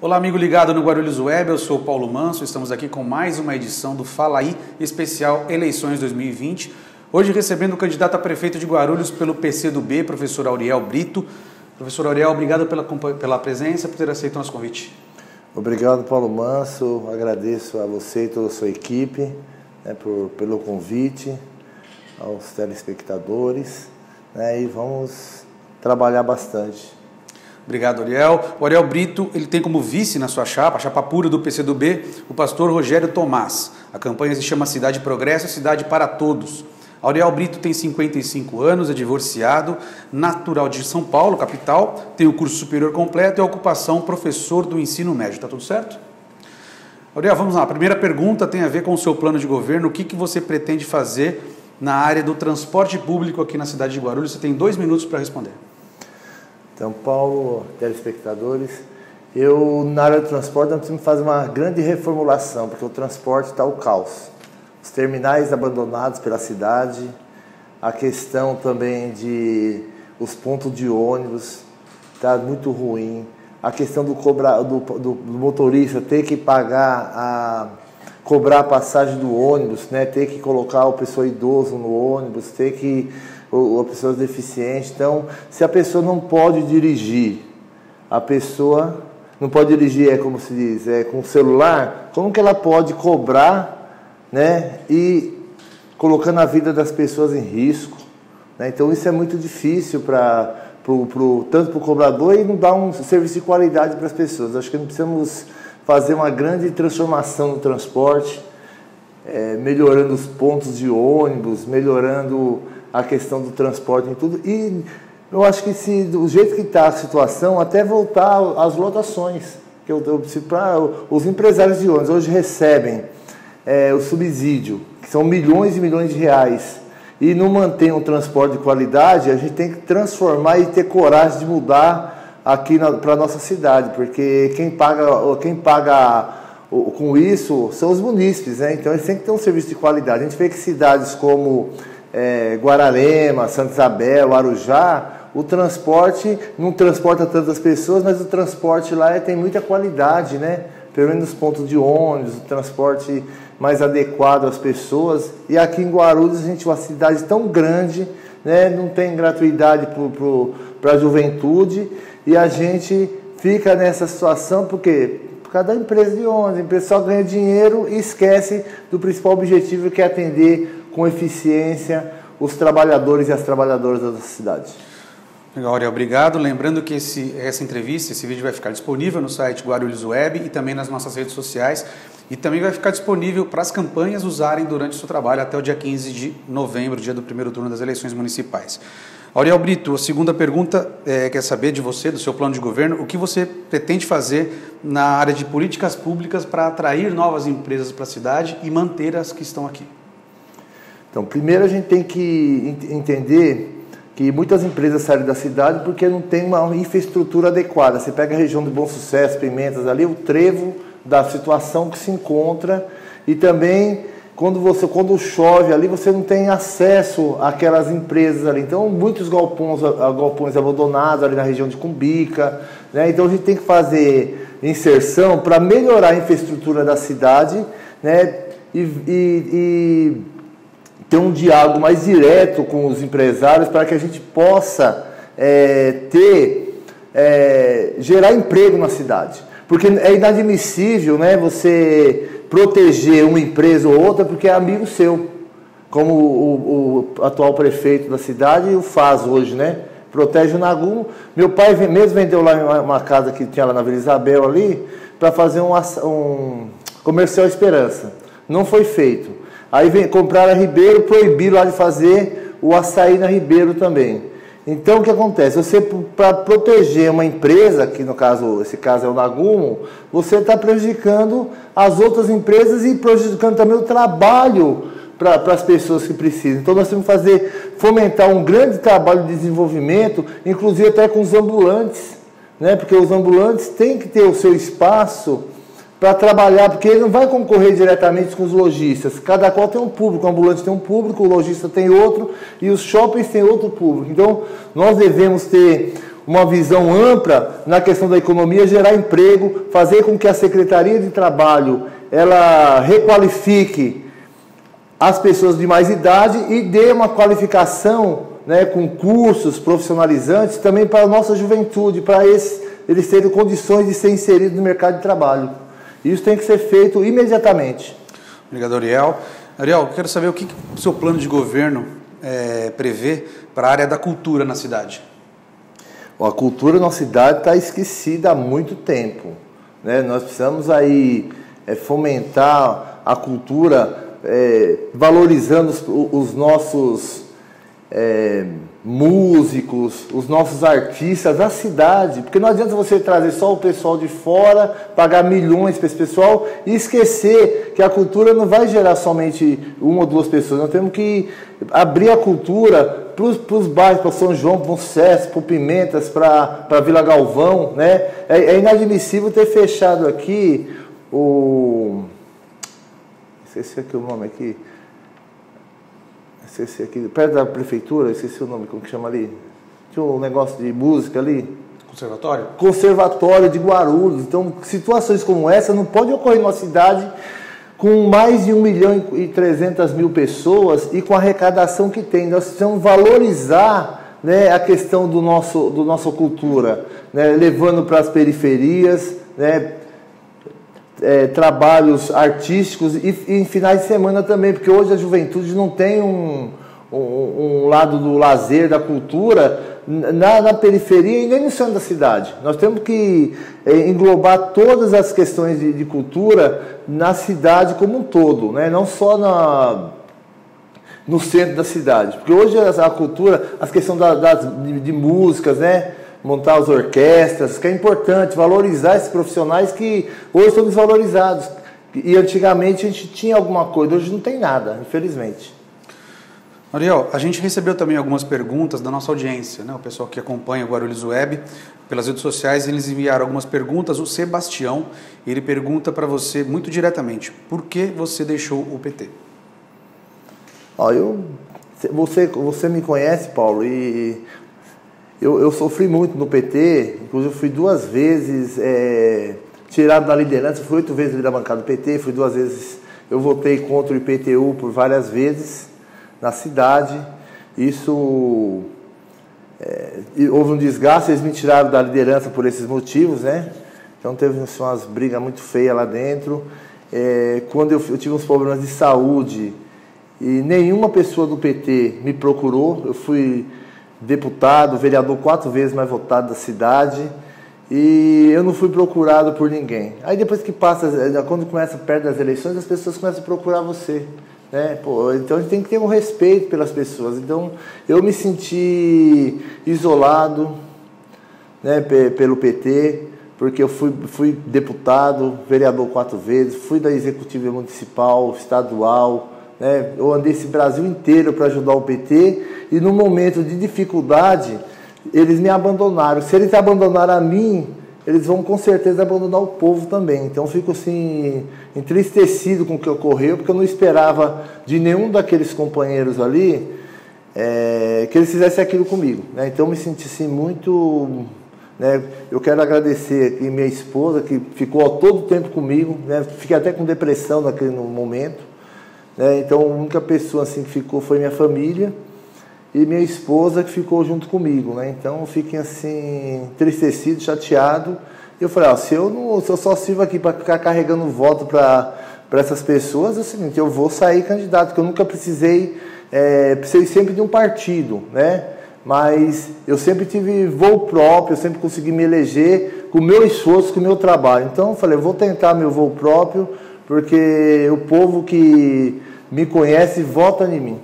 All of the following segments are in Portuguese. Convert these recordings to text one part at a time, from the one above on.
Olá, amigo ligado no Guarulhos Web, eu sou o Paulo Manso, estamos aqui com mais uma edição do Fala Aí, especial Eleições 2020. Hoje recebendo o candidato a prefeito de Guarulhos pelo PCdoB, professor Auriel Brito. Professor Auriel, obrigado pela presença, por ter aceito o nosso convite. Obrigado, Paulo Manso, agradeço a você e toda a sua equipe pelo convite, aos telespectadores, e vamos trabalhar bastante. Obrigado, Auriel. O Auriel Brito, ele tem como vice na sua chapa, a chapa pura do PCdoB, o pastor Rogério Tomás. A campanha se chama Cidade Progresso, Cidade para Todos. Auriel Brito tem 55 anos, é divorciado, natural de São Paulo, capital, tem o curso superior completo e a ocupação professor do ensino médio. Está tudo certo? Auriel, vamos lá. A primeira pergunta tem a ver com o seu plano de governo. O que você pretende fazer na área do transporte público aqui na cidade de Guarulhos? Você tem 2 minutos para responder. Então, Paulo, telespectadores, na área do transporte, nós precisamos fazer uma grande reformulação, porque o transporte está o caos. Os terminais abandonados pela cidade, a questão também os pontos de ônibus, está muito ruim. A questão do motorista ter que cobrar a passagem do ônibus, ter que colocar o pessoa idoso no ônibus, ou pessoas deficientes. Então, se a pessoa não pode dirigir, como se diz, com o celular, como que ela pode cobrar, e colocando a vida das pessoas em risco, Então, isso é muito difícil tanto para o cobrador e não dar um serviço de qualidade para as pessoas. Acho que nós precisamos fazer uma grande transformação no transporte, melhorando os pontos de ônibus, melhorando a questão do transporte e tudo. E eu acho que do jeito que está a situação, até voltar às lotações. Os empresários de ônibus hoje recebem o subsídio, que são milhões e milhões de reais, e não mantém um transporte de qualidade. A gente tem que transformar e ter coragem de mudar aqui para a nossa cidade, porque quem paga com isso são os munícipes, Então eles têm que ter um serviço de qualidade. A gente vê que cidades como Guararema, Santa Isabel, Arujá, o transporte não transporta tantas pessoas, mas o transporte lá tem muita qualidade, Pelo menos nos pontos de ônibus, o transporte mais adequado às pessoas. E aqui em Guarulhos, uma cidade tão grande, não tem gratuidade para a juventude, e a gente fica nessa situação porque por causa da empresa de ônibus, o pessoal ganha dinheiro e esquece do principal objetivo, que é atender com eficiência os trabalhadores e as trabalhadoras da cidade. Legal, Auriel, obrigado. Lembrando que essa entrevista, esse vídeo vai ficar disponível no site Guarulhos Web e também nas nossas redes sociais, e também vai ficar disponível para as campanhas usarem durante o seu trabalho até o dia 15 de novembro, dia do primeiro turno das eleições municipais. Auriel Brito, a segunda pergunta quer saber de você, do seu plano de governo, o que você pretende fazer na área de políticas públicas para atrair novas empresas para a cidade e manter as que estão aqui? Então, primeiro a gente tem que entender que muitas empresas saem da cidade porque não tem uma infraestrutura adequada. Você pega a região do Bom Sucesso, Pimentas, ali, o trevo da situação que se encontra, e também quando chove ali, você não tem acesso àquelas empresas ali. Então, muitos galpões abandonados ali na região de Cumbica, Então, a gente tem que fazer inserção para melhorar a infraestrutura da cidade, e ter um diálogo mais direto com os empresários para que a gente possa gerar emprego na cidade. Porque é inadmissível, você proteger uma empresa ou outra porque é amigo seu, como o atual prefeito da cidade o faz hoje, Protege o Nagumo. Meu pai mesmo vendeu lá uma casa que tinha lá na Vila Isabel ali, para fazer um comercial Esperança. Não foi feito. Aí compraram a Ribeiro, proibiram lá de fazer o açaí na Ribeiro também. Então, o que acontece? Você, para proteger uma empresa, que esse caso é o Nagumo, você está prejudicando as outras empresas e prejudicando também o trabalho para as pessoas que precisam. Então, nós temos que fomentar um grande trabalho de desenvolvimento, inclusive até com os ambulantes, Porque os ambulantes têm que ter o seu espaço para trabalhar, porque ele não vai concorrer diretamente com os lojistas. Cada qual tem um público, o ambulante tem um público, o lojista tem outro, e os shoppings têm outro público. Então, nós devemos ter uma visão ampla na questão da economia, gerar emprego, fazer com que a Secretaria de Trabalho ela requalifique as pessoas de mais idade e dê uma qualificação, né, com cursos profissionalizantes também para a nossa juventude, para eles terem condições de ser inseridos no mercado de trabalho. Isso tem que ser feito imediatamente. Obrigado, Ariel. Ariel, quero saber o que o seu plano de governo prevê para a área da cultura na cidade. A cultura na cidade está esquecida há muito tempo, né? Nós precisamos aí fomentar a cultura, valorizando os nossos músicos, os nossos artistas da cidade, porque não adianta você trazer só o pessoal de fora, pagar milhões para esse pessoal e esquecer que a cultura não vai gerar somente uma ou duas pessoas. Nós temos que abrir a cultura para os bairros, para São João, para o Sucesso, para o Pimentas, para Vila Galvão, né? É inadmissível ter fechado aqui esqueci aqui o nome aqui. Esqueci aqui, perto da prefeitura, esqueci o nome, como que chama ali? Tinha um negócio de música ali. Conservatório? Conservatório de Guarulhos. Então, situações como essa não podem ocorrer numa cidade com mais de 1.300.000 pessoas e com a arrecadação que tem. Nós precisamos valorizar, né, a questão do nossa cultura, né, levando para as periferias, né, trabalhos artísticos e em finais de semana também, porque hoje a juventude não tem um lado do lazer, da cultura na periferia e nem no centro da cidade. Nós temos que englobar todas as questões de cultura na cidade como um todo, né? Não só no centro da cidade, porque hoje a cultura, as questões de músicas, né? Montar as orquestras, que é importante, valorizar esses profissionais que hoje são desvalorizados. E antigamente a gente tinha alguma coisa, hoje não tem nada, infelizmente. Ariel, a gente recebeu também algumas perguntas da nossa audiência, né? O pessoal que acompanha o Guarulhos Web pelas redes sociais, eles enviaram algumas perguntas. O Sebastião, ele pergunta para você muito diretamente, por que você deixou o PT? Você me conhece, Paulo, e eu sofri muito no PT, inclusive eu fui 2 vezes tirado da liderança, fui 8 vezes da bancada do PT, fui 2 vezes, eu votei contra o IPTU por várias vezes na cidade. Isso, houve um desgaste, eles me tiraram da liderança por esses motivos, né? Então teve umas brigas muito feias lá dentro. Quando eu tive uns problemas de saúde e nenhuma pessoa do PT me procurou, eu fui deputado, vereador 4 vezes mais votado da cidade e eu não fui procurado por ninguém. Aí depois que passa, quando começa perto das eleições, as pessoas começam a procurar você, né? Então a gente tem que ter um respeito pelas pessoas. Então eu me senti isolado, né, pelo PT, porque eu fui deputado, vereador 4 vezes, fui da executiva municipal, estadual, né? Eu andei esse Brasil inteiro para ajudar o PT e no momento de dificuldade eles me abandonaram. Se eles abandonaram a mim, eles vão com certeza abandonar o povo também. Então eu fico assim entristecido com o que ocorreu, porque eu não esperava de nenhum daqueles companheiros ali que eles fizessem aquilo comigo, né? Então eu me senti assim muito, né? Eu quero agradecer aqui minha esposa que ficou todo o tempo comigo, né? Fiquei até com depressão naquele momento. Então a única pessoa assim que ficou foi minha família e minha esposa que ficou junto comigo, né? Então eu fiquei assim entristecido, chateado. E eu falei, se eu só sirvo aqui para ficar carregando voto para essas pessoas, é o seguinte, eu vou sair candidato, porque eu nunca precisei sempre de um partido, né? Mas eu sempre tive voo próprio, eu sempre consegui me eleger com o meu esforço, com o meu trabalho. Então eu falei, eu vou tentar meu voo próprio, porque o povo que me conhece vota em mim.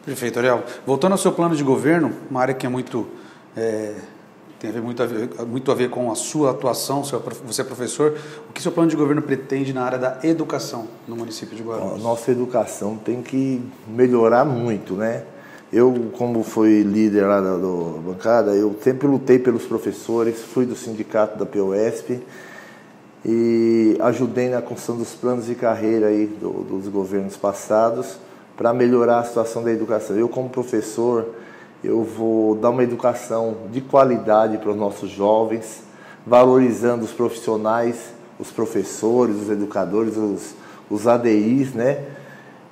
Perfeito, Ariel. Voltando ao seu plano de governo, uma área que tem muito a ver com a sua atuação, você é professor, o que seu plano de governo pretende na área da educação no município de Guarulhos? Nossa educação tem que melhorar muito, né? Eu, como fui líder lá da bancada, eu sempre lutei pelos professores, fui do sindicato da POSP, e ajudei na construção dos planos de carreira aí dos governos passados para melhorar a situação da educação. Eu, como professor, eu vou dar uma educação de qualidade para os nossos jovens, valorizando os profissionais, os professores, os educadores, os ADIs, né?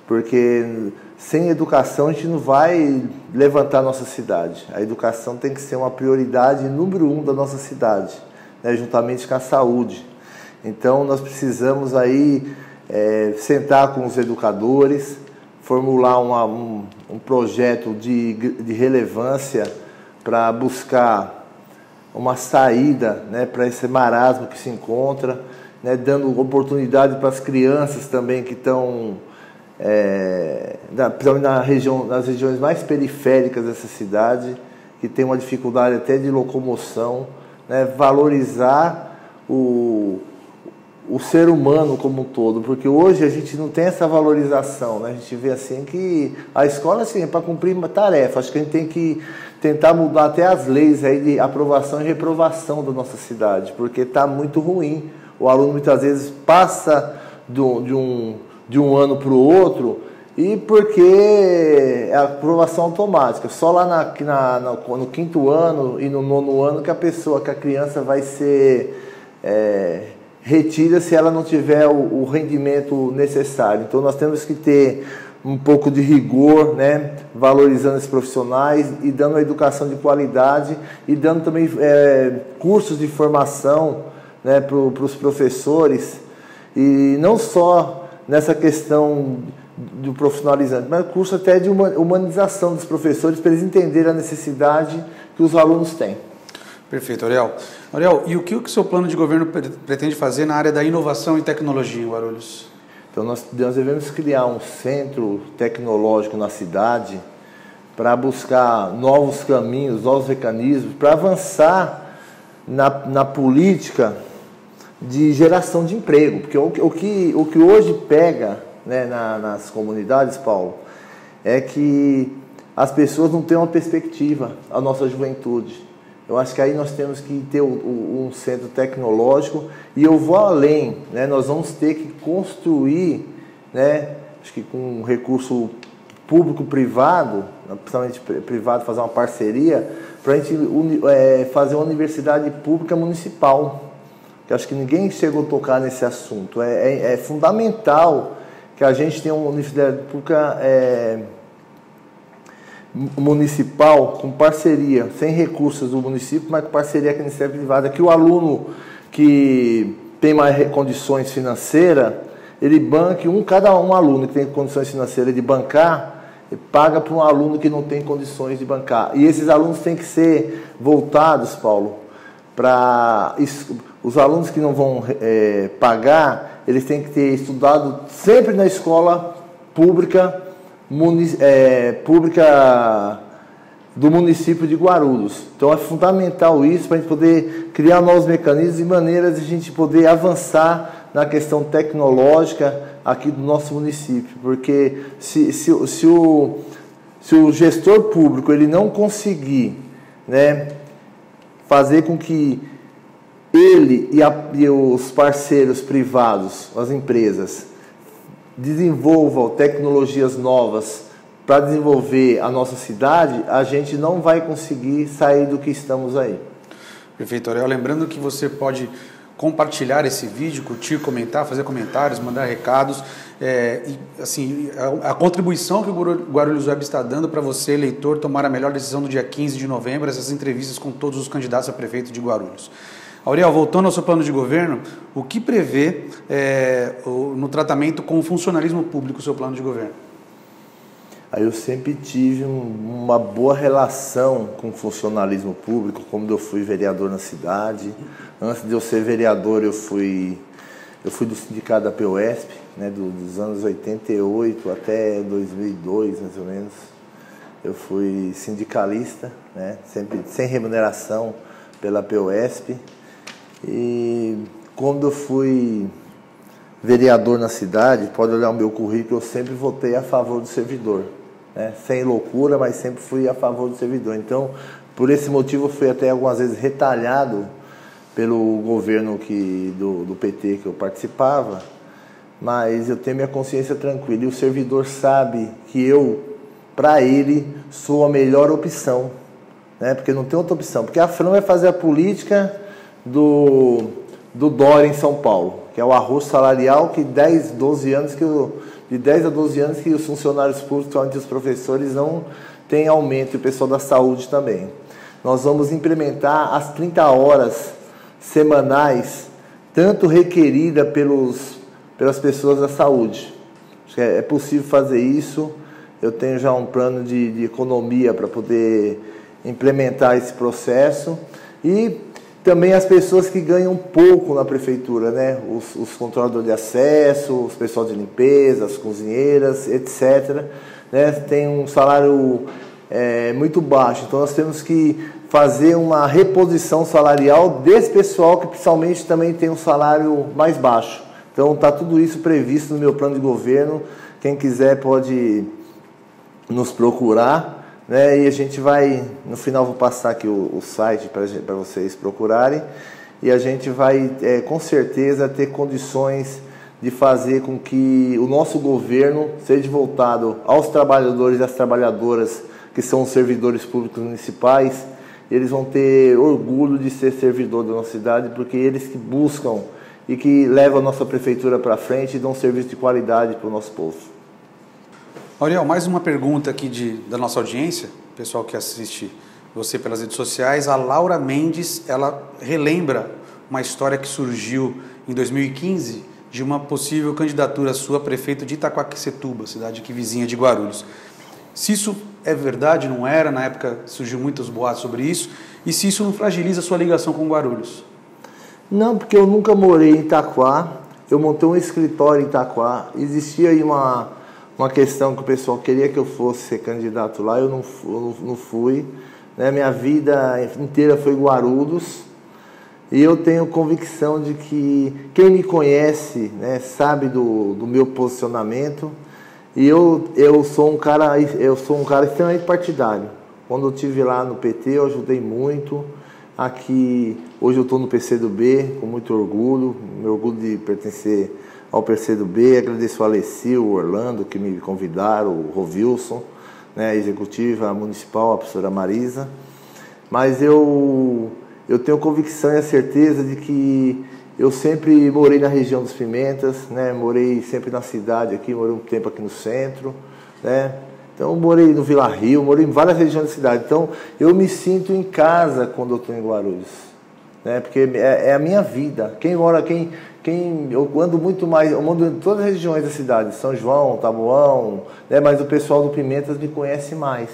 Porque sem educação a gente não vai levantar a nossa cidade. A educação tem que ser uma prioridade número 1 da nossa cidade, né? Juntamente com a saúde. Então nós precisamos aí sentar com os educadores, formular um projeto de relevância para buscar uma saída, né, para esse marasmo que se encontra, né, dando oportunidade para as crianças também que estão principalmente nas regiões mais periféricas dessa cidade, que tem uma dificuldade até de locomoção, né, valorizar o ser humano como um todo, porque hoje a gente não tem essa valorização, né? A gente vê assim que a escola assim, é para cumprir uma tarefa. Acho que a gente tem que tentar mudar até as leis aí de aprovação e reprovação da nossa cidade, porque está muito ruim. O aluno muitas vezes passa de um ano para o outro, e porque é a aprovação automática, só lá no 5º ano e no 9º ano que a criança vai ser retida se ela não tiver o rendimento necessário. Então nós temos que ter um pouco de rigor, né, valorizando esses profissionais e dando uma educação de qualidade e dando também cursos de formação, né, para os professores, e não só nessa questão do profissionalizante, mas curso até de humanização dos professores, para eles entenderem a necessidade que os alunos têm. Perfeito, Ariel. Ariel, e o que o seu plano de governo pretende fazer na área da inovação e tecnologia em Guarulhos? Então nós devemos criar um centro tecnológico na cidade para buscar novos caminhos, novos mecanismos, para avançar na política de geração de emprego. Porque o que hoje pega, né, nas comunidades, Paulo, é que as pessoas não têm uma perspectiva, a nossa juventude. Eu acho que aí nós temos que ter um centro tecnológico, e eu vou além, né? Nós vamos ter que construir, né, acho que com um recurso público-privado, principalmente privado, fazer uma parceria, para a gente fazer uma universidade pública municipal. Eu acho que ninguém chegou a tocar nesse assunto. É fundamental que a gente tenha uma universidade pública municipal com parceria, sem recursos do município, mas com parceria com a iniciativa privada, que o aluno que tem mais condições financeiras, ele banque, cada um aluno que tem condições financeiras de bancar, paga para um aluno que não tem condições de bancar. E esses alunos têm que ser voltados, Paulo, para os alunos que não vão pagar, eles têm que ter estudado sempre na escola pública do município de Guarulhos. Então é fundamental isso para a gente poder criar novos mecanismos e maneiras de a gente poder avançar na questão tecnológica aqui do nosso município, porque se o gestor público ele não conseguir, né, fazer com que ele e os parceiros privados, as empresas, desenvolvam tecnologias novas para desenvolver a nossa cidade, a gente não vai conseguir sair do que estamos aí. Perfeito, Ariel. Lembrando que você pode compartilhar esse vídeo, curtir, comentar, fazer comentários, mandar recados. E, assim, a contribuição que o Guarulhos Web está dando para você, eleitor, tomar a melhor decisão no dia 15 de novembro, essas entrevistas com todos os candidatos a prefeito de Guarulhos. Ariel, voltando ao seu plano de governo, o que prevê no tratamento com o funcionalismo público o seu plano de governo? Eu sempre tive uma boa relação com o funcionalismo público, como eu fui vereador na cidade. Antes de eu ser vereador, eu fui do sindicato da POSP, né, dos anos 88 até 2002, mais ou menos. Eu fui sindicalista, né, sempre sem remuneração pela POSP. E quando eu fui vereador na cidade, pode olhar o meu currículo, eu sempre votei a favor do servidor, né? Sem loucura, mas sempre fui a favor do servidor. Então, por esse motivo, eu fui até algumas vezes retalhado pelo governo do PT que eu participava, mas eu tenho minha consciência tranquila, e o servidor sabe que eu para ele sou a melhor opção, né? Porque não tem outra opção. Porque a Fran vai fazer a política do Dória em São Paulo, que é o arroz salarial que de 10 a 12 anos que os funcionários públicos, principalmente os professores, não têm aumento, e o pessoal da saúde também. Nós vamos implementar as 30 horas semanais, tanto requerida pelas pessoas da saúde. É possível fazer isso. Eu tenho já um plano de economia para poder implementar esse processo. E também as pessoas que ganham pouco na prefeitura, né? Os controladores de acesso, os pessoal de limpeza, as cozinheiras, etc., né? Tem um salário muito baixo. Então nós temos que fazer uma reposição salarial desse pessoal que principalmente também tem um salário mais baixo. Então está tudo isso previsto no meu plano de governo. Quem quiser pode nos procurar, né? E a gente vai, no final vou passar aqui o site para vocês procurarem, e a gente vai com certeza ter condições de fazer com que o nosso governo seja voltado aos trabalhadores e às trabalhadoras que são os servidores públicos municipais. Eles vão ter orgulho de ser servidor da nossa cidade, porque eles que buscam e que levam a nossa prefeitura para frente e dão um serviço de qualidade para o nosso povo. Auriel, mais uma pergunta aqui da nossa audiência, pessoal que assiste você pelas redes sociais. A Laura Mendes, ela relembra uma história que surgiu em 2015 de uma possível candidatura sua a prefeito de Itaquaquecetuba, cidade aqui vizinha de Guarulhos. Se isso é verdade, não era, na época surgiu muitos boatos sobre isso, e se isso não fragiliza a sua ligação com Guarulhos? Não, porque eu nunca morei em Itaquá, eu montei um escritório em Itaquá, existia aí uma questão que o pessoal queria que eu fosse ser candidato lá, eu não fui, né? Minha vida inteira foi Guarulhos, e eu tenho convicção de que quem me conhece, né, sabe do meu posicionamento, e eu sou um cara extremamente partidário. Quando eu estive lá no PT, eu ajudei muito. Aqui, hoje eu estou no PCdoB, com muito orgulho, meu orgulho de pertencer ao PCdoB. Agradeço ao Alessi, o Orlando, que me convidaram, o Rovilson, né, a executiva municipal, a professora Marisa. Mas eu tenho convicção e a certeza de que eu sempre morei na região dos Pimentas, né, morei sempre na cidade aqui, morei um tempo aqui no centro, né. Então, eu morei no Vila Rio, morei em várias regiões da cidade. Então, eu me sinto em casa quando eu estou em Guarulhos, né? Porque é a minha vida. Eu ando muito mais, eu ando em todas as regiões da cidade, São João, Taboão, né? Mas o pessoal do Pimentas me conhece mais.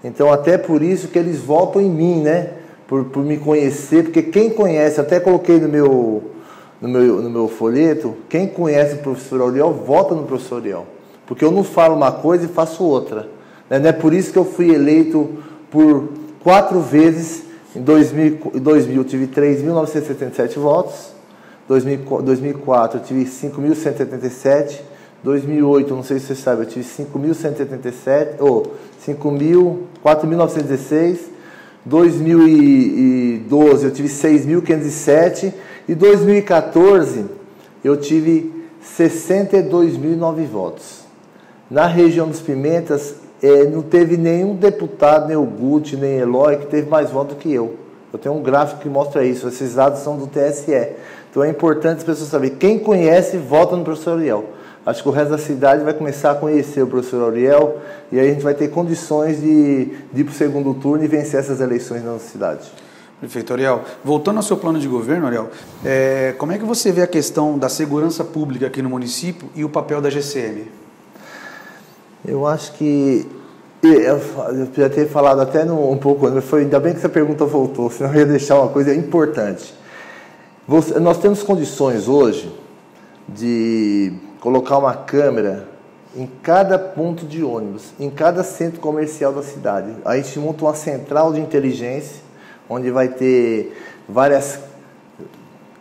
Então, até por isso que eles votam em mim, né? Por me conhecer, porque quem conhece, até coloquei no meu folheto, quem conhece o professor Auriel, vota no professor Auriel. Porque eu não falo uma coisa e faço outra. Não é por isso que eu fui eleito por 4 vezes. Em 2000 eu tive 3.977 votos. Em 2004 eu tive 5.177. 2008, não sei se você sabe, eu tive 5.177. 4.916. 2012 eu tive 6.507. E 2014 eu tive 62.009 votos. Na região dos Pimentas, não teve nenhum deputado, nem o Guti, nem Eloy, que teve mais votos do que eu. Eu tenho um gráfico que mostra isso. Esses dados são do TSE. Então é importante as pessoas saberem. Quem conhece, vota no professor Auriel. Acho que o resto da cidade vai começar a conhecer o professor Auriel, e aí a gente vai ter condições de ir para o segundo turno e vencer essas eleições na nossa cidade. Prefeito Auriel, voltando ao seu plano de governo, Auriel, como é que você vê a questão da segurança pública aqui no município e o papel da GCM? Eu acho que, eu já ter falado até um pouco antes, ainda bem que essa pergunta voltou, senão eu ia deixar uma coisa importante. Nós temos condições hoje de colocar uma câmera em cada ponto de ônibus, em cada centro comercial da cidade. A gente monta uma central de inteligência, onde vai ter várias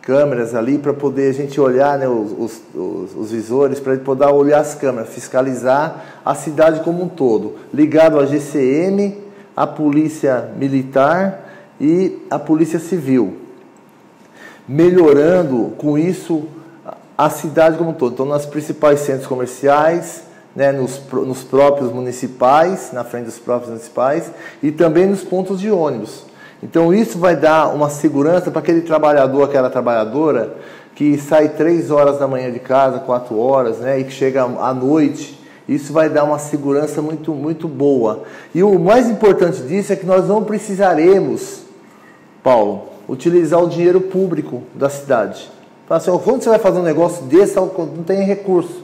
câmeras ali para poder a gente olhar, né, os visores, para poder olhar as câmeras, fiscalizar a cidade como um todo, ligado à GCM, à Polícia Militar e à Polícia Civil, melhorando com isso a cidade como um todo. Então, nos principais centros comerciais, né, nos próprios municipais, na frente dos próprios municipais, e também nos pontos de ônibus. Então isso vai dar uma segurança para aquele trabalhador, aquela trabalhadora, que sai 3 horas da manhã de casa, 4 horas, né, e que chega à noite. Isso vai dar uma segurança muito, muito boa. E o mais importante disso é que nós não precisaremos, Paulo, utilizar o dinheiro público da cidade. Fala assim, quando você vai fazer um negócio desse, não tem recurso.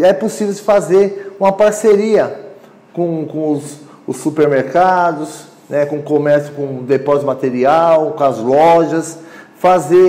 É possível se fazer uma parceria com os supermercados, né, com o comércio, com o depósito de material, com as lojas,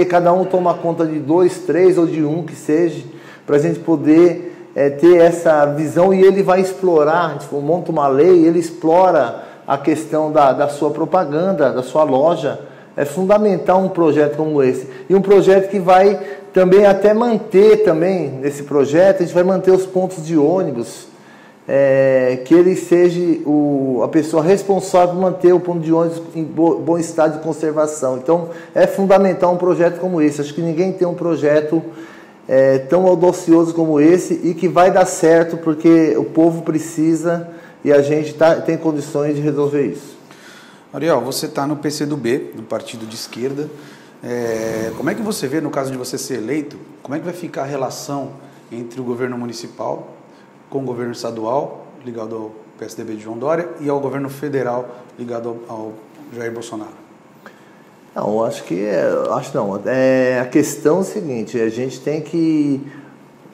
cada um toma conta de 2, 3 ou de 1 que seja, para a gente poder ter essa visão, e ele vai explorar, a gente monta uma lei, ele explora a questão da sua propaganda, da sua loja. É fundamental um projeto como esse. E um projeto que vai também até manter, também nesse projeto, a gente vai manter os pontos de ônibus, que ele seja a pessoa responsável por manter o ponto de ônibus em bom estado de conservação. Então, é fundamental um projeto como esse. Acho que ninguém tem um projeto tão audacioso como esse e que vai dar certo, porque o povo precisa e a gente tem condições de resolver isso. Ariel, você está no PCdoB, no partido de esquerda. Como é que você vê, no caso de você ser eleito, como é que vai ficar a relação entre o governo municipal com o governo estadual, ligado ao PSDB de João Dória, e ao governo federal, ligado ao Jair Bolsonaro? Não, acho não. A questão é o seguinte, a gente tem que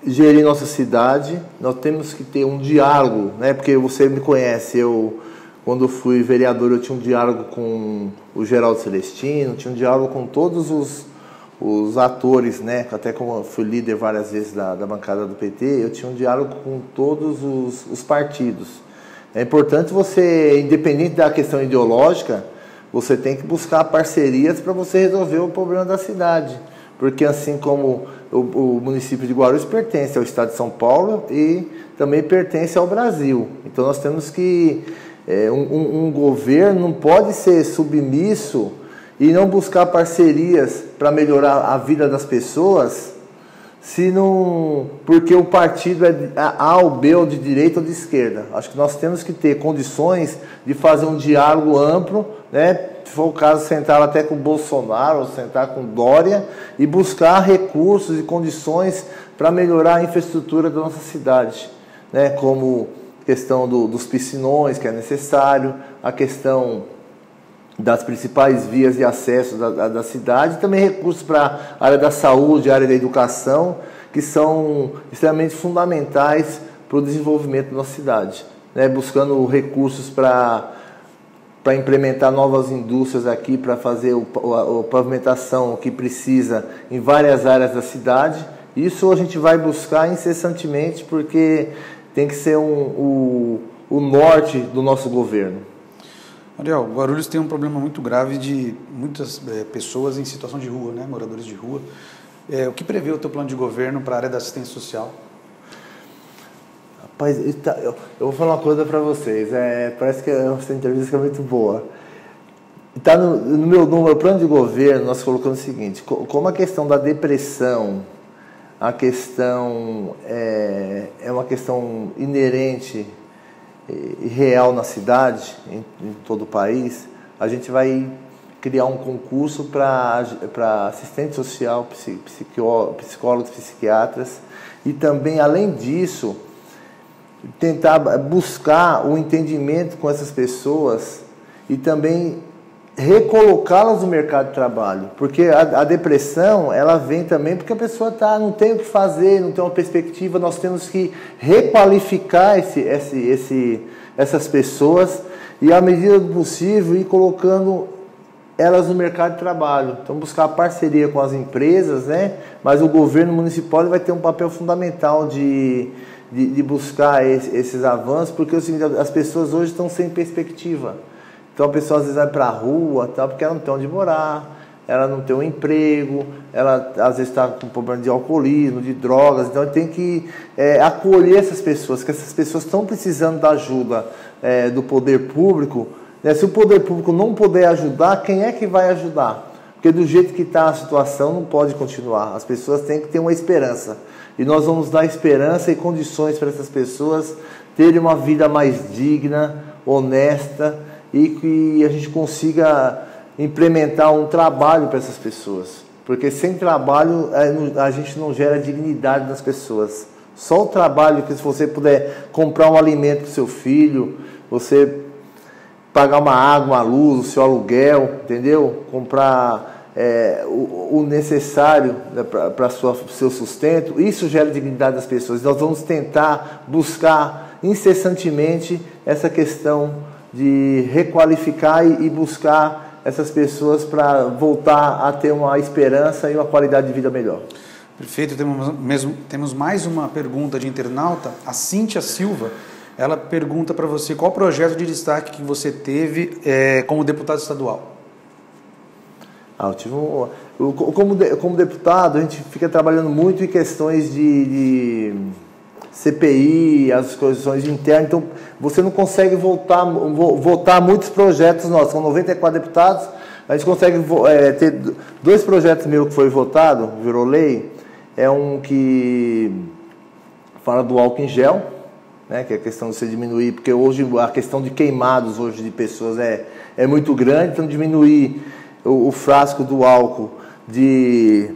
gerir nossa cidade, nós temos que ter um diálogo, né? Porque você me conhece, quando fui vereador, eu tinha um diálogo com o Geraldo Celestino, tinha um diálogo com todos os atores, né? Até como eu fui líder várias vezes da bancada do PT, eu tinha um diálogo com todos os partidos. É importante você, independente da questão ideológica, você tem que buscar parcerias para você resolver o problema da cidade. Porque assim como o município de Guarulhos pertence ao estado de São Paulo e também pertence ao Brasil. Então nós temos que... um governo não pode ser submisso e não buscar parcerias para melhorar a vida das pessoas, porque o partido é A ou B, ou de direita ou de esquerda. Acho que nós temos que ter condições de fazer um diálogo amplo, né? Se for o caso, sentar até com o Bolsonaro ou sentar com Dória e buscar recursos e condições para melhorar a infraestrutura da nossa cidade, né? Como questão dos piscinões, que é necessário, a questão das principais vias de acesso da cidade, e também recursos para a área da saúde, a área da educação, que são extremamente fundamentais para o desenvolvimento da nossa cidade, né? Buscando recursos para implementar novas indústrias aqui, para fazer a pavimentação que precisa em várias áreas da cidade. Isso a gente vai buscar incessantemente, porque tem que ser o norte do nosso governo. Ariel, Guarulhos tem um problema muito grave de muitas pessoas em situação de rua, né? Moradores de rua. O que prevê o teu plano de governo para a área da assistência social? Rapaz, eu vou falar uma coisa para vocês. Parece que essa entrevista é muito boa. Tá no meu plano de governo, nós colocamos o seguinte: como a questão da depressão, a questão é uma questão inerente e real na cidade, em todo o país, a gente vai criar um concurso para assistente social, psicólogos, psiquiatras, e também, além disso, tentar buscar o entendimento com essas pessoas e também recolocá-las no mercado de trabalho, porque a depressão, ela vem também porque a pessoa não tem o que fazer, não tem uma perspectiva. Nós temos que requalificar essas pessoas e, à medida do possível, ir colocando elas no mercado de trabalho. Então, buscar parceria com as empresas, né? Mas o governo municipal vai ter um papel fundamental de buscar esses avanços, porque é o seguinte, as pessoas hoje estão sem perspectiva. Então a pessoa às vezes vai para a rua, porque ela não tem onde morar, ela não tem um emprego, ela às vezes está com problema de alcoolismo, de drogas. Então tem que acolher essas pessoas, que essas pessoas estão precisando da ajuda do poder público, né? Se o poder público não puder ajudar, quem é que vai ajudar? Porque do jeito que está a situação não pode continuar. As pessoas têm que ter uma esperança. E nós vamos dar esperança e condições para essas pessoas terem uma vida mais digna, honesta e que a gente consiga implementar um trabalho para essas pessoas. Porque sem trabalho a gente não gera dignidade nas pessoas. Só o trabalho, que se você puder comprar um alimento para o seu filho, você pagar uma água, uma luz, o seu aluguel, entendeu? Comprar o necessário, né, para o seu sustento, isso gera dignidade das pessoas. Nós vamos tentar buscar incessantemente essa questão de requalificar e buscar essas pessoas para voltar a ter uma esperança e uma qualidade de vida melhor. Perfeito, temos mais uma pergunta de internauta, a Cíntia Silva. Ela pergunta para você qual projeto de destaque que você teve como deputado estadual. Eu tive como deputado, a gente fica trabalhando muito em questões de CPI, as questões internas, então você não consegue votar muitos projetos nossos, são 94 deputados, a gente consegue ter 2 projetos meus que foi votado, virou lei, é um que fala do álcool em gel, né, que é a questão de você diminuir, porque hoje a questão de queimados hoje de pessoas é muito grande, então diminuir o frasco do álcool de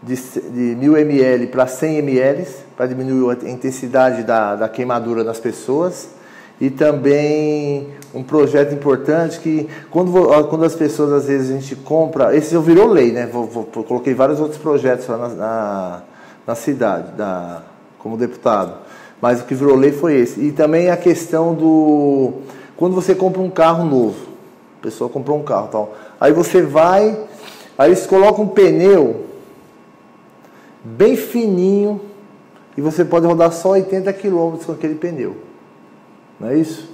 1000 ml para 100 ml, para diminuir a intensidade da queimadura das pessoas. E também um projeto importante que quando as pessoas, às vezes, a gente compra, esse já virou lei, né? Coloquei vários outros projetos lá na cidade, como deputado, mas o que virou lei foi esse. E também a questão quando você compra um carro novo, a pessoa comprou um carro, tal. Aí você vai, aí eles colocam um pneu bem fininho e você pode rodar só 80 km com aquele pneu. Não é isso?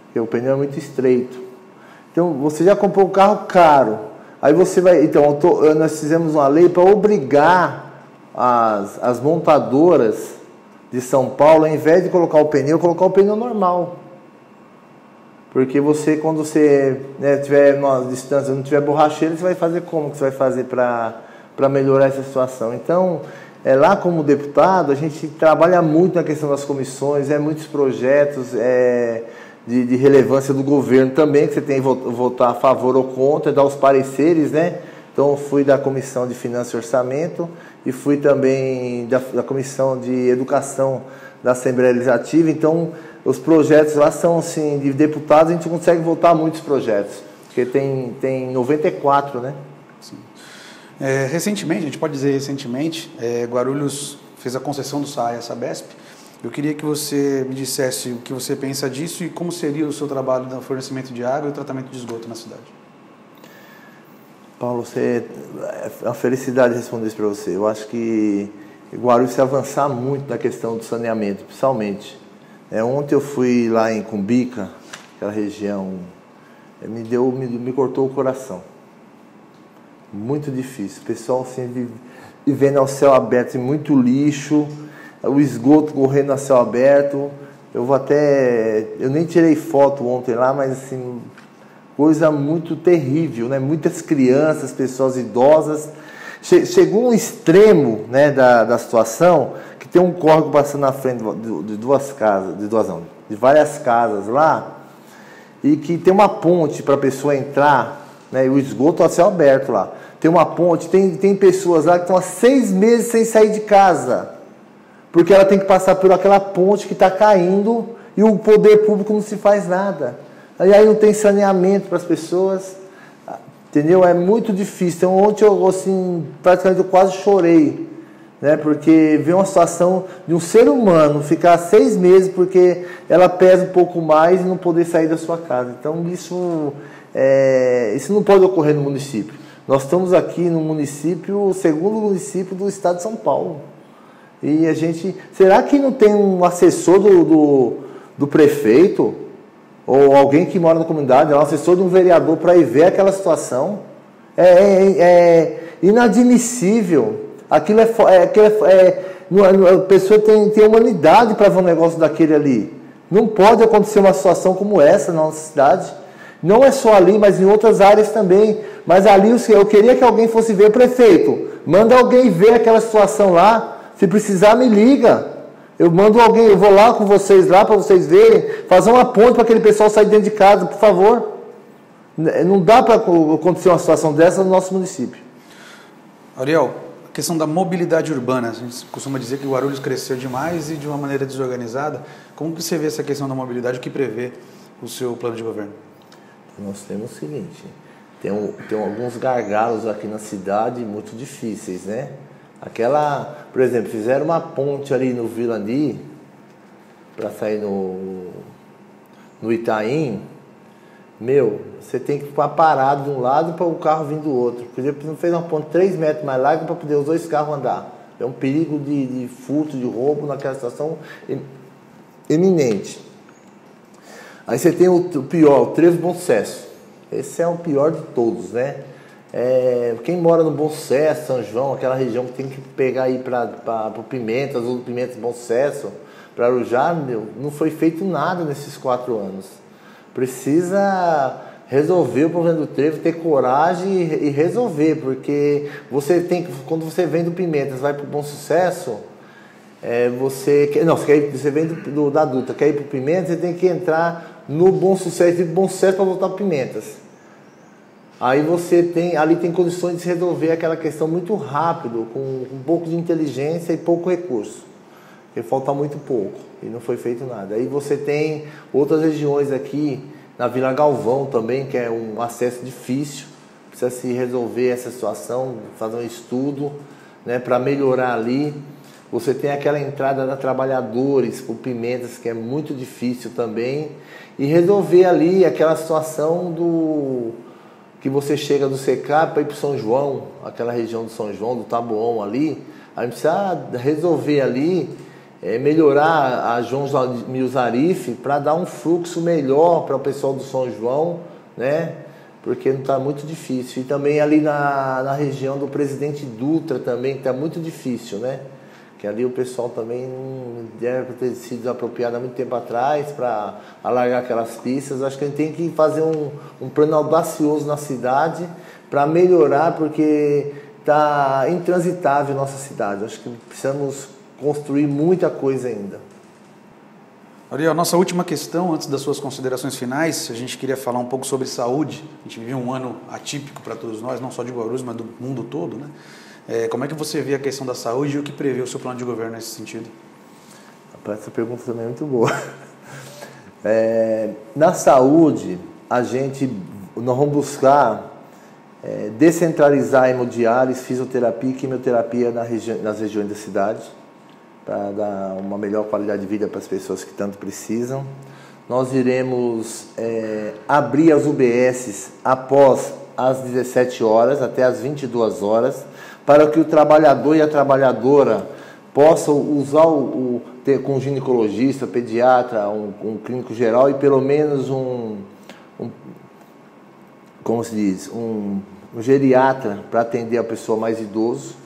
Porque o pneu é muito estreito. Então você já comprou um carro caro. Aí você vai. Então nós fizemos uma lei para obrigar as montadoras de São Paulo, ao invés de colocar o pneu normal. Porque quando você, né, tiver uma distância, não tiver borracheira, você vai fazer como que você vai fazer para melhorar essa situação? Então, lá como deputado, a gente trabalha muito na questão das comissões, muitos projetos de relevância do governo também, que você tem que votar a favor ou contra, dar os pareceres, né? Então, fui da Comissão de Finanças e Orçamento e fui também da Comissão de Educação da Assembleia Legislativa. Então, os projetos lá são, assim, de deputados, a gente consegue votar muitos projetos, porque tem 94, né? Sim. Recentemente, a gente pode dizer recentemente, Guarulhos fez a concessão do SAAI-Sabesp. Eu queria que você me dissesse o que você pensa disso e como seria o seu trabalho no fornecimento de água e o tratamento de esgoto na cidade. Paulo, é uma felicidade responder isso para você. Eu acho que Guarulhos se avançar muito na questão do saneamento, principalmente. Ontem eu fui lá em Cumbica, aquela região, me cortou o coração. Muito difícil. O pessoal assim, vivendo ao céu aberto, muito lixo, o esgoto correndo a céu aberto. Eu nem tirei foto ontem lá, mas assim, coisa muito terrível, né? Muitas crianças, pessoas idosas. Chegou um extremo, né, da situação, que tem um córrego passando na frente de várias casas lá, e que tem uma ponte para a pessoa entrar, né, e o esgoto a céu aberto lá. Tem uma ponte, tem pessoas lá que estão há 6 meses sem sair de casa, porque ela tem que passar por aquela ponte que está caindo e o poder público não se faz nada. Aí não tem saneamento para as pessoas, entendeu? É muito difícil. Então, ontem eu, assim, praticamente eu quase chorei, né? Porque ver uma situação de um ser humano ficar 6 meses porque ela pesa um pouco mais e não poder sair da sua casa. Então, isso não pode ocorrer no município. Nós estamos aqui no município, o segundo município do estado de São Paulo. E a gente... Será que não tem um assessor do prefeito, ou alguém que mora na comunidade, um assessor de um vereador para ir ver aquela situação? É inadmissível. A pessoa tem humanidade para ver um negócio daquele ali. Não pode acontecer uma situação como essa na nossa cidade, Não é só ali, mas em outras áreas também. Mas ali eu queria que alguém fosse ver, prefeito, manda alguém ver aquela situação lá. Se precisar, me liga. Eu mando alguém, eu vou lá com vocês lá para vocês verem, fazer uma ponte para aquele pessoal sair dentro de casa, por favor. Não dá para acontecer uma situação dessa no nosso município. Ariel, a questão da mobilidade urbana, a gente costuma dizer que o Guarulhos cresceu demais e de uma maneira desorganizada. Como que você vê essa questão da mobilidade? O que prevê o seu plano de governo? Nós temos o seguinte, tem alguns gargalos aqui na cidade muito difíceis, né? Por exemplo, fizeram uma ponte ali no Vilani para sair no Itaim. Você tem que ficar parado de um lado para o carro vir do outro. Por exemplo, não fez uma ponte 3 metros mais larga para poder os 2 carros andar. É um perigo de furto, de roubo naquela situação eminente. Aí você tem o pior, o Trevo Bom Sucesso. Esse é o pior de todos, né? Quem mora no Bom Sucesso, São João, aquela região que tem que pegar aí para o Pimentas, ou Pimentas Bom Sucesso, para Arujá, não foi feito nada nesses 4 anos. Precisa resolver o problema do trevo, ter coragem e resolver, porque quando você vem do Pimentas, vai para o Bom Sucesso, você vem da Dutra, quer ir para o Pimentas, você tem que entrar no Bom Sucesso, ir para o Bom Sucesso para voltar para o Pimentas. Aí ali tem condições de se resolver aquela questão muito rápido, com um pouco de inteligência e pouco recurso. Porque falta muito pouco e não foi feito nada. Aí você tem outras regiões aqui, na Vila Galvão também, que é um acesso difícil. Precisa se resolver essa situação, fazer um estudo, né, para melhorar ali. Você tem aquela entrada da Trabalhadores por Pimentas, que é muito difícil também. E resolver ali aquela situação que você chega do Secap para ir para São João, aquela região do São João, do Taboão ali. Aí precisa resolver ali, melhorar a João Milzarife para dar um fluxo melhor para o pessoal do São João, né? Porque não está muito difícil. E também ali na região do Presidente Dutra também, que está muito difícil, né? Que ali o pessoal também não deve ter sido desapropriado há muito tempo atrás para alargar aquelas pistas. Acho que a gente tem que fazer um plano audacioso na cidade para melhorar, porque está intransitável a nossa cidade. Acho que precisamos construir muita coisa ainda. Ariel, nossa última questão, antes das suas considerações finais, a gente queria falar um pouco sobre saúde. A gente viveu um ano atípico para todos nós, não só de Guarulhos, mas do mundo todo, né? Como é que você vê a questão da saúde e o que prevê o seu plano de governo nesse sentido? Essa pergunta também é muito boa. Na saúde, nós vamos buscar descentralizar a hemodiálise, fisioterapia e quimioterapia nas regiões da cidade, para dar uma melhor qualidade de vida para as pessoas que tanto precisam. Nós iremos abrir as UBSs após as 17 horas, até as 22 horas, para que o trabalhador e a trabalhadora possam usar com um ginecologista, pediatra, um clínico geral e pelo menos como se diz, um geriatra para atender a pessoa mais idoso.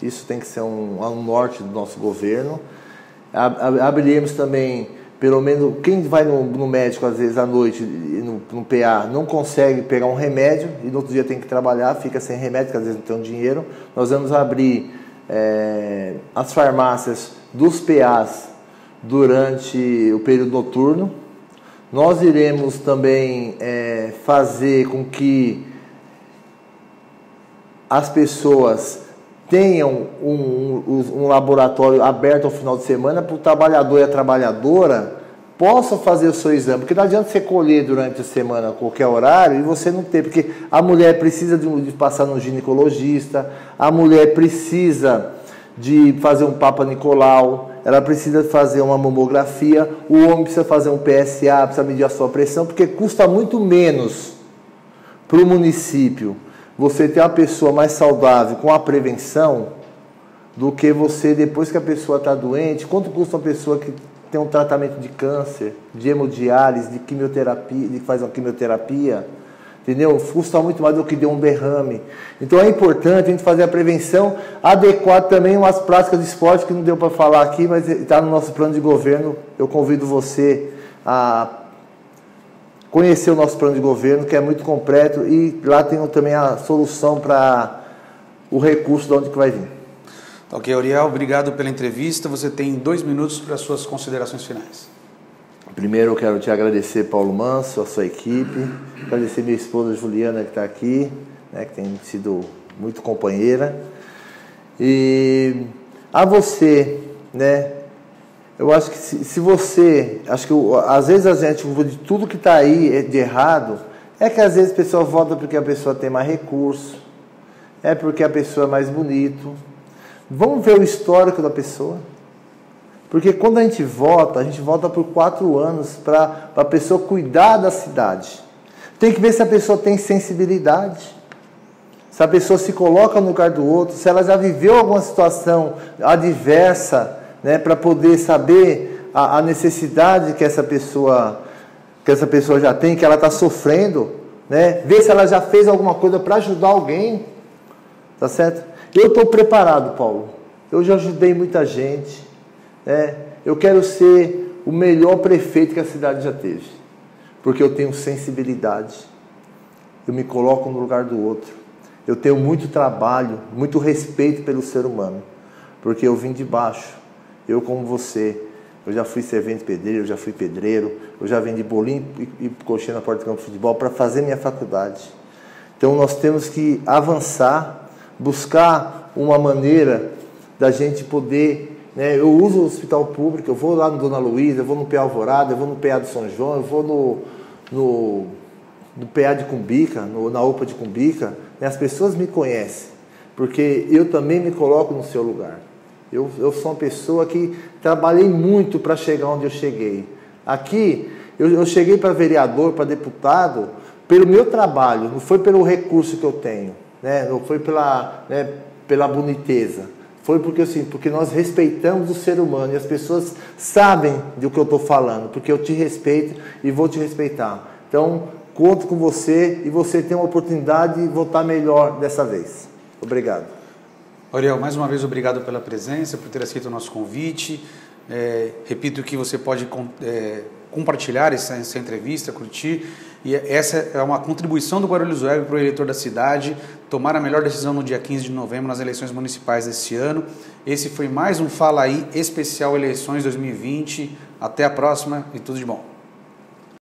Isso tem que ser um norte do nosso governo. Abriremos também, pelo menos, quem vai no médico, às vezes, à noite, no PA, não consegue pegar um remédio e no outro dia tem que trabalhar, fica sem remédio, porque às vezes não tem um dinheiro. Nós vamos abrir as farmácias dos PAs durante o período noturno. Nós iremos também fazer com que as pessoas tenham um laboratório aberto ao final de semana para o trabalhador e a trabalhadora possam fazer o seu exame. Porque não adianta você colher durante a semana a qualquer horário e você não ter. Porque a mulher precisa de passar no ginecologista, a mulher precisa de fazer um Papa Nicolau, ela precisa fazer uma mamografia, o homem precisa fazer um PSA, precisa medir a sua pressão, porque custa muito menos para o município você ter uma pessoa mais saudável com a prevenção do que você, depois que a pessoa está doente. Quanto custa uma pessoa que tem um tratamento de câncer, de hemodiálise, de quimioterapia, de que faz uma quimioterapia, entendeu? Custa muito mais do que deu um derrame. Então é importante a gente fazer a prevenção, adequar também umas práticas de esporte que não deu para falar aqui, mas está no nosso plano de governo. Eu convido você a conhecer o nosso plano de governo, que é muito completo, e lá tem também a solução para o recurso de onde que vai vir. Ok, Auriel, obrigado pela entrevista. Você tem 2 minutos para as suas considerações finais. Primeiro eu quero te agradecer, Paulo Manso, a sua equipe, agradecer minha esposa Juliana que está aqui, né, que tem sido muito companheira, e a você, né, eu acho que se você, acho que às vezes a gente, de tudo que está aí de errado, é que às vezes a pessoa vota porque a pessoa tem mais recurso, é porque a pessoa é mais bonito. Vamos ver o histórico da pessoa. Porque quando a gente vota por 4 anos para a pessoa cuidar da cidade. Tem que ver se a pessoa tem sensibilidade, se a pessoa se coloca no lugar do outro, se ela já viveu alguma situação adversa, né, para poder saber a necessidade que essa pessoa já tem, que ela está sofrendo, né? Ver se ela já fez alguma coisa para ajudar alguém, tá certo? Eu estou preparado, Paulo. Eu já ajudei muita gente, né? Eu quero ser o melhor prefeito que a cidade já teve, porque eu tenho sensibilidade, eu me coloco no lugar do outro, eu tenho muito trabalho, muito respeito pelo ser humano, porque eu vim de baixo. Eu, como você, eu já fui servente pedreiro, eu já fui pedreiro, eu já vendi bolinho e coxinha na porta do campo de futebol para fazer minha faculdade. Então nós temos que avançar, buscar uma maneira da gente poder, né? Eu uso o hospital público, eu vou lá no Dona Luísa, eu vou no PA Alvorada, eu vou no PA de São João, eu vou no PA de Cumbica, na UPA de Cumbica, né? As pessoas me conhecem, porque eu também me coloco no seu lugar. Eu sou uma pessoa que trabalhei muito para chegar onde eu cheguei. Aqui, eu cheguei para vereador, para deputado, pelo meu trabalho, não foi pelo recurso que eu tenho, né? Não foi pela boniteza. Foi porque nós respeitamos o ser humano e as pessoas sabem do que eu estou falando, porque eu te respeito e vou te respeitar. Então, conto com você e você tem uma oportunidade de votar melhor dessa vez. Obrigado. Auriel, mais uma vez obrigado pela presença, por ter aceito o nosso convite. Repito que você pode compartilhar essa entrevista, curtir. E essa é uma contribuição do Guarulhos Web para o eleitor da cidade tomar a melhor decisão no dia 15 de novembro nas eleições municipais desse ano. Esse foi mais um Fala Aí especial Eleições 2020. Até a próxima e tudo de bom.